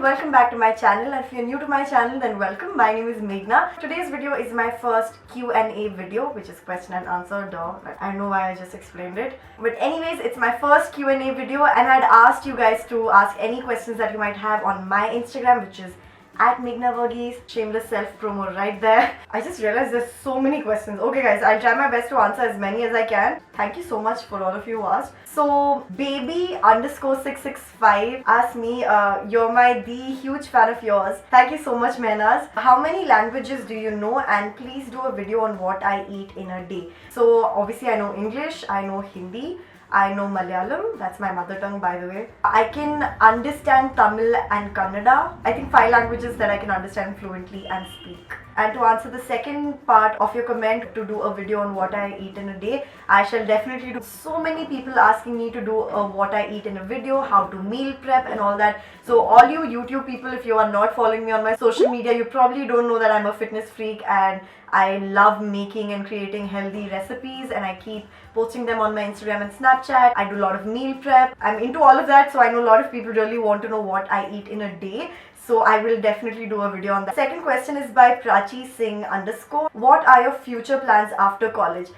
welcome back to my channel, and if you're new to my channel then welcome. My name is Meghna. Today's video is my first Q&A video, which is question and answer. Duh. I don't know why I just explained it. But anyways, it's my first Q&A video and I'd asked you guys to ask any questions that you might have on my Instagram, which is at Meghna Verghese. Shameless self-promo right there. I just realized there's so many questions. Okay guys, I'll try my best to answer as many as I can. Thank you so much for all of you who asked. So baby_665 asked me, you're the huge fan of yours. Thank you so much, Menas. How many languages do you know? And please do a video on what I eat in a day. So obviously I know English, I know Hindi, I know Malayalam, that's my mother tongue by the way. I can understand Tamil and Kannada. I think 5 languages that I can understand fluently and speak. And to answer the second part of your comment, to do a video on what I eat in a day, I shall definitely do. So many people asking me to do what I eat in a video, how to meal prep and all that. So all you YouTube people, if you are not following me on my social media, you probably don't know that I'm a fitness freak and I love making and creating healthy recipes, and I keep posting them on my Instagram and Snapchat. I do a lot of meal prep. I'm into all of that, so I know a lot of people really want to know what I eat in a day. So I will definitely do a video on that. Second question is by Prachi Singh _. What are your future plans after college?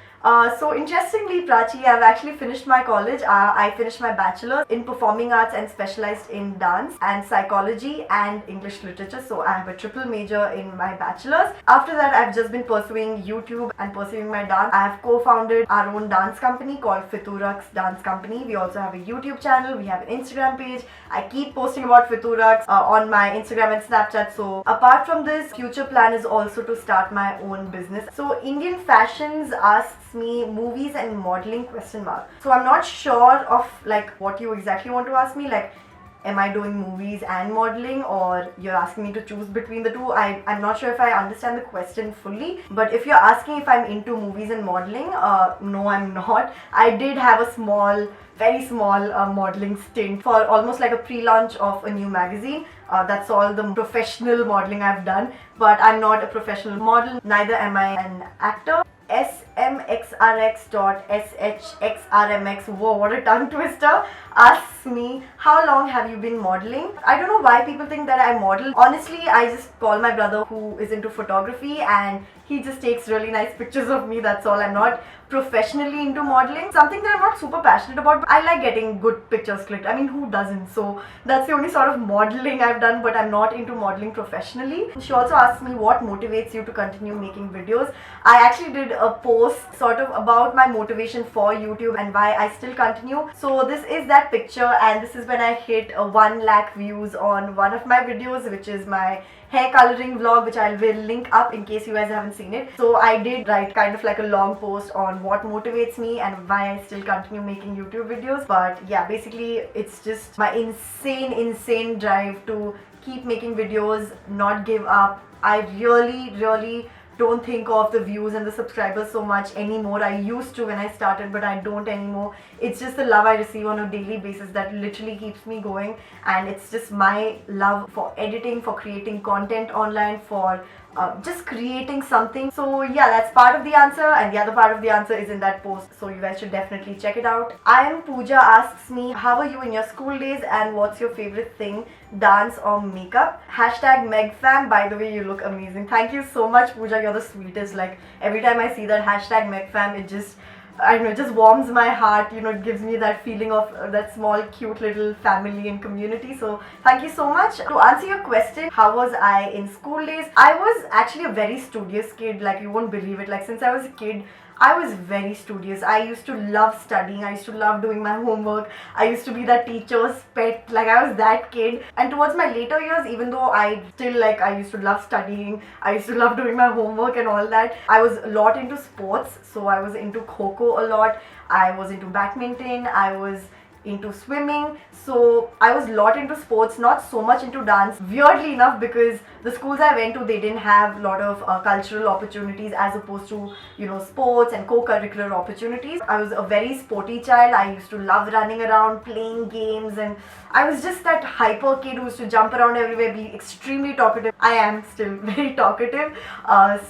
So interestingly, Prachi, I've actually finished my college. I finished my bachelor's in performing arts and specialized in dance and psychology and English literature. So I have a triple major in my bachelor's. After that, I've just been pursuing YouTube and pursuing my dance. I have co-founded our own dance company called fitooraqs Dance Company. We also have a YouTube channel. We have an Instagram page. I keep posting about fitooraqs on my Instagram and Snapchat. So apart from this, future plan is also to start my own business. So Indian Fashions asks me movies and modeling ? So I'm not sure of like what you exactly want to ask me, like am I doing movies and modeling, or you're asking me to choose between the two. I'm not sure if I understand the question fully, but if you're asking if I'm into movies and modeling, no I'm not. I did have a very small modeling stint for almost like a pre-launch of a new magazine. That's all the professional modeling I've done, but I'm not a professional model, neither am I an actor. smexrx.shxrmx, whoa, what a tongue twister, asks me, how long have you been modeling? I don't know why people think that I model. Honestly, I just call my brother who is into photography and he just takes really nice pictures of me, that's all. I'm not professionally into modeling, something that I'm not super passionate about, but I like getting good pictures clicked. I mean, who doesn't? So that's the only sort of modeling I've done, but I'm not into modeling professionally. She also asked me what motivates you to continue making videos. I actually did a post sort of about my motivation for YouTube and why I still continue. So this is that picture, and this is when I hit 1 lakh views on one of my videos, which is my hair coloring vlog, which I will link up in case you guys haven't seen it. So I did write kind of like a long post on what motivates me and why I still continue making YouTube videos. But yeah, basically it's just my insane drive to keep making videos, not give up. I really don't think of the views and the subscribers so much anymore. I used to when I started, but I don't anymore. It's just the love I receive on a daily basis that literally keeps me going, and it's just my love for editing, for creating content online, for just creating something. So yeah, that's part of the answer, and the other part of the answer is in that post, so you guys should definitely check it out. I am Pooja asks me, how are you in your school days and what's your favorite thing, dance or makeup? #megfam. By the way, you look amazing. Thank you so much, Pooja, you're the sweetest. Like every time I see that #megfam, it just, I don't know, it just warms my heart. You know, it gives me that feeling of that small cute little family and community. So thank you so much. To answer your question, how was I in school days? I was actually a very studious kid, like you won't believe it. Like since I was a kid, I was very studious. I used to love studying. I used to love doing my homework. I used to be that teacher's pet. Like I was that kid. And towards my later years, even though I used to love studying, I used to love doing my homework and all that, I was a lot into sports. So I was into Kho-Kho a lot. I was into badminton. I was into swimming. So I was a lot into sports, not so much into dance, weirdly enough, because the schools I went to, they didn't have a lot of cultural opportunities as opposed to, you know, sports and co-curricular opportunities. I was a very sporty child. I used to love running around, playing games, and I was just that hyper kid who used to jump around everywhere, be extremely talkative. I am still very talkative.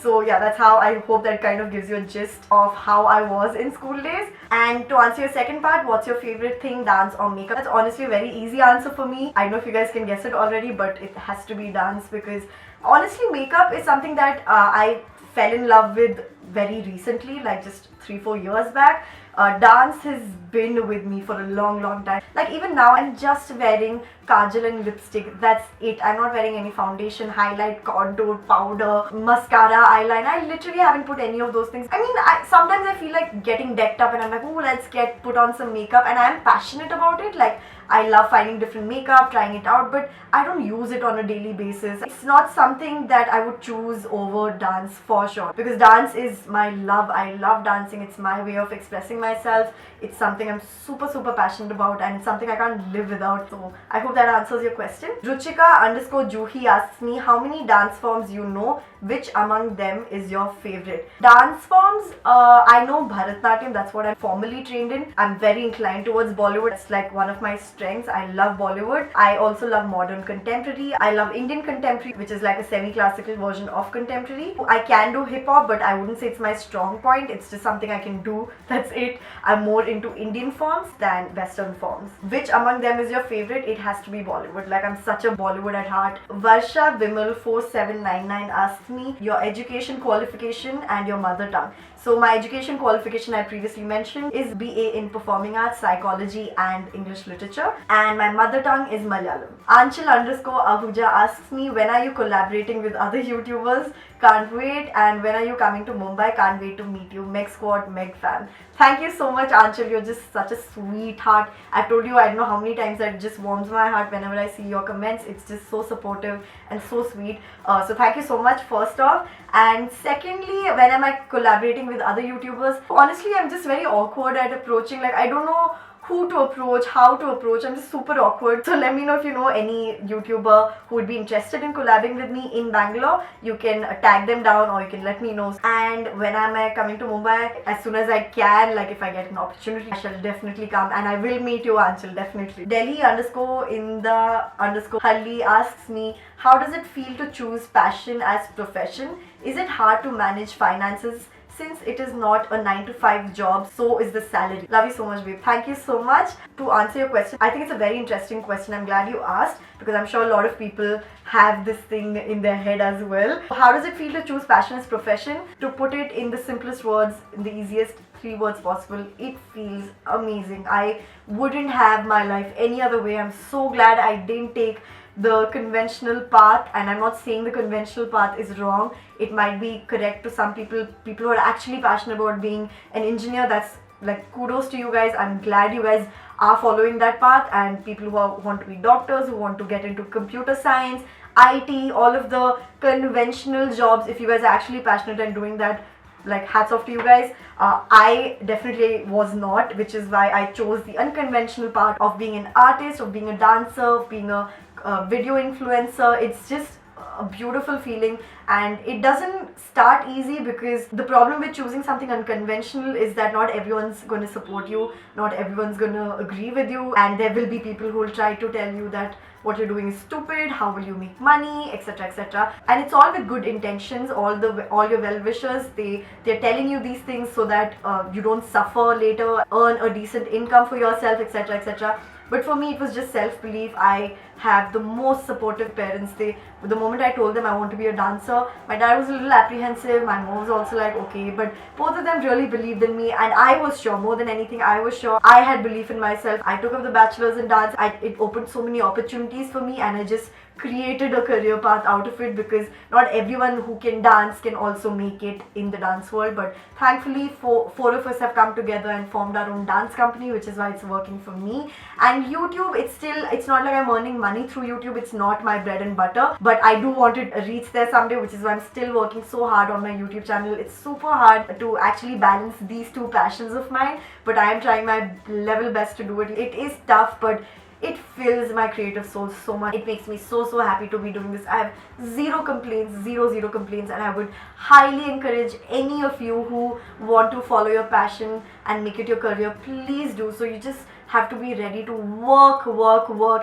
So yeah, that's how. I hope that kind of gives you a gist of how I was in school days. And to answer your second part, what's your favorite thing, modeling, dance or makeup? That's honestly a very easy answer for me. I don't know if you guys can guess it already, but it has to be dance, because honestly makeup is something that I fell in love with very recently, like just 3-4 years back. Dance has been with me for a long time. Like even now I'm just wearing kajal and lipstick, that's it. I'm not wearing any foundation, highlight, contour, powder, mascara, eyeliner. I literally haven't put any of those things. I mean, sometimes I feel like getting decked up and I'm like, oh, let's put on some makeup, and I'm passionate about it. Like I love finding different makeup, trying it out, but I don't use it on a daily basis. It's not something that I would choose over dance for sure, because dance is my love. I love dancing. It's my way of expressing myself. It's something I'm super passionate about, and it's something I can't live without. So I hope that answers your question. Ruchika_Juhi asks me, how many dance forms you know? Which among them is your favorite? Dance forms, I know Bharatnatyam. That's what I'm formally trained in. I'm very inclined towards Bollywood. It's like one of my strengths. I love Bollywood. I also love modern contemporary. I love Indian contemporary, which is like a semi-classical version of contemporary. I can do hip-hop, but I wouldn't say it's my strong point. It's just something I can do. That's it. I'm more into Indian forms than Western forms. Which among them is your favorite? It has to be Bollywood. Like I'm such a Bollywood at heart. Varsha Vimal 4799 asks me your education qualification and your mother tongue. So my education qualification I previously mentioned is BA in Performing Arts, Psychology and English Literature, and my mother tongue is Malayalam. Anchal_Ahuja asks me, when are you collaborating with other YouTubers? Can't wait. And when are you coming to Mumbai? Can't wait to meet you. Meg Squad, Meg fan. Thank you so much, Anchal. You're just such a sweetheart. I've told you I don't know how many times that just warms my heart whenever I see your comments. It's just so supportive and so sweet. So thank you so much, first off. And secondly, when am I collaborating with other YouTubers? Honestly, I'm just very awkward at approaching. Like I don't know who to approach, how to approach. I'm just super awkward. So let me know if you know any YouTuber who would be interested in collabing with me in Bangalore. You can tag them down or you can let me know. And when am I coming to Mumbai? As soon as I can, like if I get an opportunity, I shall definitely come and I will meet you, Anchal, definitely. Delhi_in_the_Halli asks me, how does it feel to choose passion as profession? Is it hard to manage finances? Since it is not a 9-to-5 job, so is the salary. Love you so much, babe. Thank you so much. To answer your question, I think it's a very interesting question. I'm glad you asked, because I'm sure a lot of people have this thing in their head as well. How does it feel to choose passion as profession? To put it in the simplest words, in the easiest 3 words possible, it feels amazing. I wouldn't have my life any other way. I'm so glad I didn't take the conventional path, and I'm not saying the conventional path is wrong. It might be correct to some people who are actually passionate about being an engineer. That's like kudos to you guys. I'm glad you guys are following that path, and people who want to be doctors, who want to get into computer science, IT, all of the conventional jobs, if you guys are actually passionate and doing that, like hats off to you guys. I definitely was not, which is why I chose the unconventional part of being an artist, of being a dancer, of being a video influencer. It's just a beautiful feeling, and it doesn't start easy, because the problem with choosing something unconventional is that not everyone's going to support you, not everyone's going to agree with you, and there will be people who will try to tell you that what you're doing is stupid, how will you make money, etc, etc. And it's all with good intentions. All your well-wishers, they're telling you these things so that you don't suffer later, earn a decent income for yourself, etc, etc. But for me, it was just self-belief. I have the most supportive parents. The moment I told them I want to be a dancer, my dad was a little apprehensive, my mom was also like okay, but both of them really believed in me, and I was sure, more than anything, I was sure. I had belief in myself. I took up the bachelor's in dance. It opened so many opportunities for me, and I just created a career path out of it, because not everyone who can dance can also make it in the dance world. But thankfully, four of us have come together and formed our own dance company, which is why it's working for me. And YouTube, it's not like I'm earning money through YouTube. It's not my bread and butter, but I do want to reach there someday, which is why I'm still working so hard on my YouTube channel. It's super hard to actually balance these two passions of mine, but I am trying my level best to do it. It is tough, but it fills my creative soul so much. It makes me so happy to be doing this. I have zero complaints, zero complaints, and I would highly encourage any of you who want to follow your passion and make it your career, please do so. You just have to be ready to work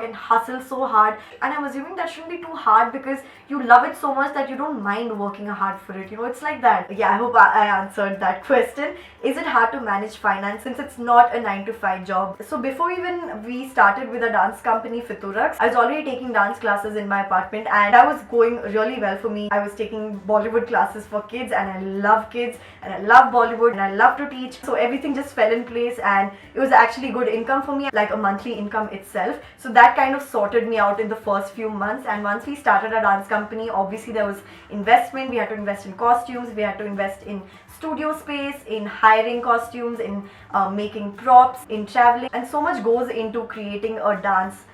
and hustle so hard. And I'm assuming that shouldn't be too hard because you love it so much that you don't mind working hard for it. You know, it's like that. Yeah, I hope I answered that question. Is it hard to manage finance since it's not a 9 to 5 job? So before even we started with a dance company, fitooraqs, I was already taking dance classes in my apartment and that was going really well for me. I was taking Bollywood classes for kids and I love kids and I love Bollywood and I love to teach. So everything just fell in place and it was actually good income for me, like a monthly income itself. So that kind of sorted me out in the first few months. And once we started a dance company, obviously there was investment. We had to invest in costumes, we had to invest in studio space, in hiring costumes, in making props, in traveling, and so much goes into creating a dance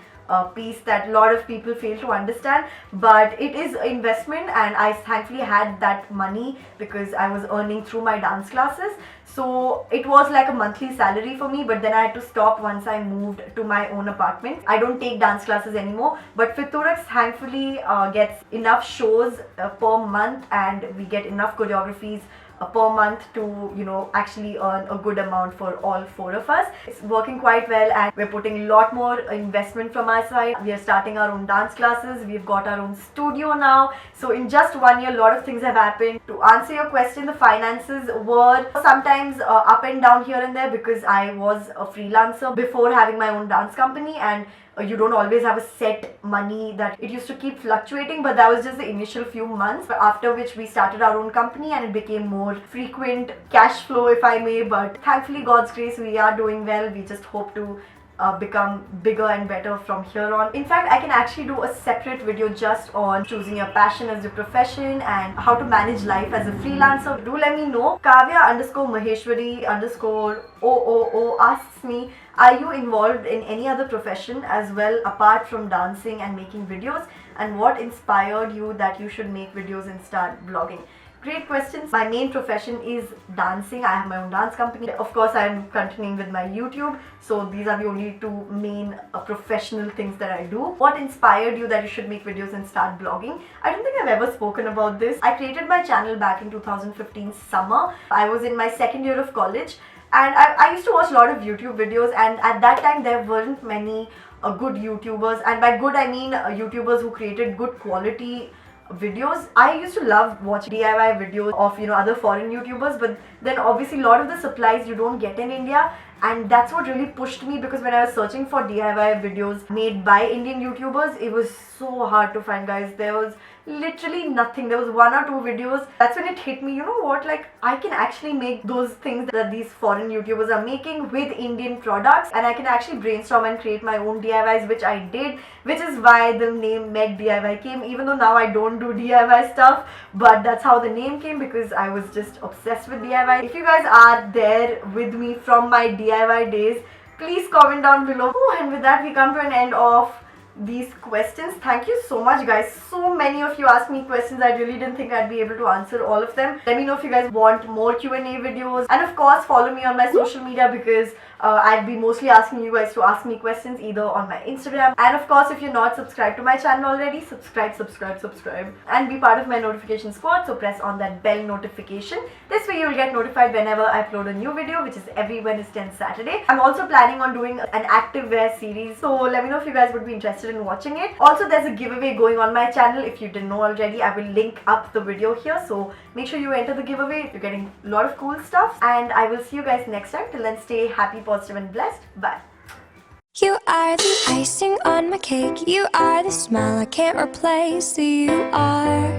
piece that a lot of people fail to understand. But it is investment and I thankfully had that money because I was earning through my dance classes. So it was like a monthly salary for me, but then I had to stop once I moved to my own apartment. I don't take dance classes anymore, but fitooraqs thankfully gets enough shows per month and we get enough choreographies per month to, you know, actually earn a good amount for all 4 of us. It's working quite well and we're putting a lot more investment from our side. We are starting our own dance classes. We've got our own studio now. So in just 1 year, a lot of things have happened. To answer your question, the finances were sometimes up and down here and there because I was a freelancer before having my own dance company, and you don't always have a set money, that it used to keep fluctuating, but that was just the initial few months, after which we started our own company and it became more frequent cash flow, if I may. But thankfully, God's grace, we are doing well. We just hope to become bigger and better from here on. In fact, I can actually do a separate video just on choosing your passion as your profession and how to manage life as a freelancer. Do let me know. Kavya_Maheshwari_000 asks me, are you involved in any other profession as well apart from dancing and making videos? And what inspired you that you should make videos and start vlogging? Great questions. My main profession is dancing. I have my own dance company. Of course, I'm continuing with my YouTube. So these are the only 2 main professional things that I do. What inspired you that you should make videos and start vlogging? I don't think I've ever spoken about this. I created my channel back in 2015 summer. I was in my 2nd year of college and I used to watch a lot of YouTube videos, and at that time there weren't many good YouTubers, and by good I mean YouTubers who created good quality videos. I used to love watching DIY videos of, you know, other foreign YouTubers, but then obviously a lot of the supplies you don't get in India, and that's what really pushed me, because when I was searching for DIY videos made by Indian YouTubers, it was so hard to find, guys. There was literally nothing. There was 1 or 2 videos. That's when it hit me, you know what, like I can actually make those things that these foreign YouTubers are making with Indian products, and I can actually brainstorm and create my own DIYs, which I did, which is why the name MegDIY came, even though now I don't do DIY stuff, but that's how the name came, because I was just obsessed with DIY. If you guys are there with me from my DIY days, please comment down below. And with that, we come to an end of these questions. Thank you so much, guys. So many of you asked me questions. I really didn't think I'd be able to answer all of them. Let me know if you guys want more Q&A videos, and of course follow me on my social media, because I'd be mostly asking you guys to ask me questions either on my Instagram. And of course, if you're not subscribed to my channel already, subscribe and be part of my notification squad. So press on that bell notification. This way you will get notified whenever I upload a new video, which is every Wednesday and Saturday. I'm also planning on doing an active wear series, so let me know if you guys would be interested in watching it. Also, there's a giveaway going on my channel. If you didn't know already, I will link up the video here, so make sure you enter the giveaway. You're getting a lot of cool stuff, and I will see you guys next time. Till then, stay happy, positive and blessed. Bye. You are the icing on my cake. You are the smile I can't replace. You are